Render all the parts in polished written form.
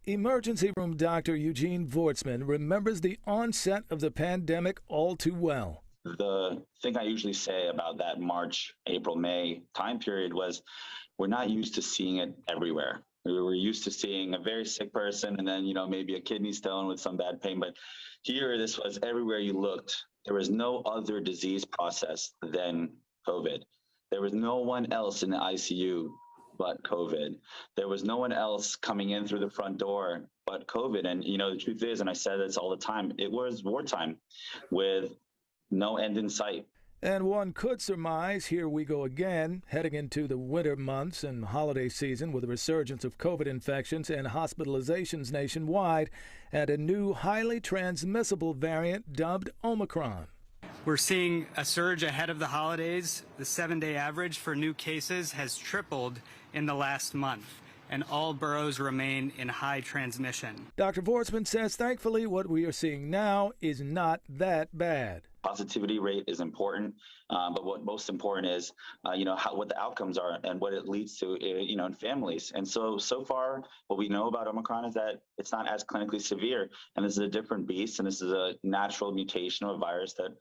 Emergency room doctor Eugene Vortsman remembers the onset of the pandemic all too well. The thing I usually say about that March, April, May time period was we're not used to seeing it everywhere. We were used to seeing a very sick person and then, maybe a kidney stone with some bad pain. But here, this was everywhere you looked. There was no other disease process than COVID. There was no one else in the ICU but COVID. There was no one else coming in through the front door but COVID. And, the truth is, and I said this all the time, it was wartime with no end in sight. And one could surmise, here we go again, heading into the winter months and holiday season with a resurgence of COVID infections and hospitalizations nationwide, and a new highly transmissible variant dubbed Omicron. We're seeing a surge ahead of the holidays. The 7-day average for new cases has tripled in the last month, and all boroughs remain in high transmission. Dr. Vortsman says thankfully what we are seeing now is not that bad. Positivity rate is important, but what most important is, what the outcomes are and what it leads to, in families. And so far, what we know about Omicron is that it's not as clinically severe, and this is a different beast, and this is a natural mutation of a virus that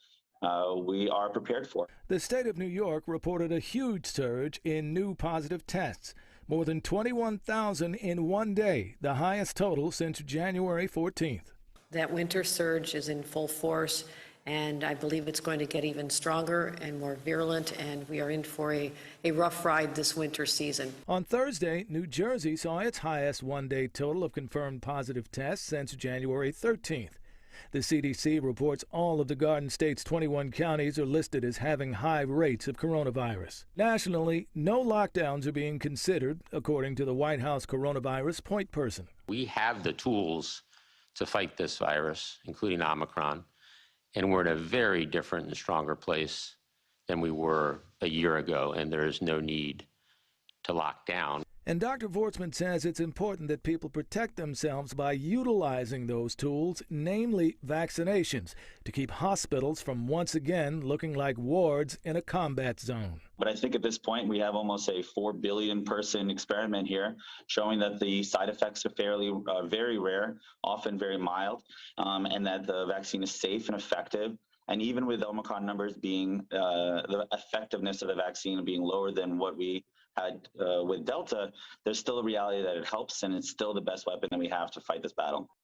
we are prepared for. The state of New York reported a huge surge in new positive tests. More than 21,000 in one day, the highest total since January 14th. That winter surge is in full force, and I believe it's going to get even stronger and more virulent, and we are in for a rough ride this winter season. On Thursday, New Jersey saw its highest one-day total of confirmed positive tests since January 13th. The CDC reports all of the Garden State's 21 counties are listed as having high rates of coronavirus. Nationally, no lockdowns are being considered, according to the White House coronavirus point person. We have the tools to fight this virus, including Omicron, and we're in a very different and stronger place than we were a year ago, and there is no need to lock down. And Dr. Vortsman says it's important that people protect themselves by utilizing those tools, namely vaccinations, to keep hospitals from once again looking like wards in a combat zone. But I think at this point we have almost a 4 billion person experiment here showing that the side effects are very rare, often very mild, and that the vaccine is safe and effective. And even with Omicron numbers being the effectiveness of the vaccine being lower than what we had with Delta, there's still a reality that it helps, and it's still the best weapon that we have to fight this battle.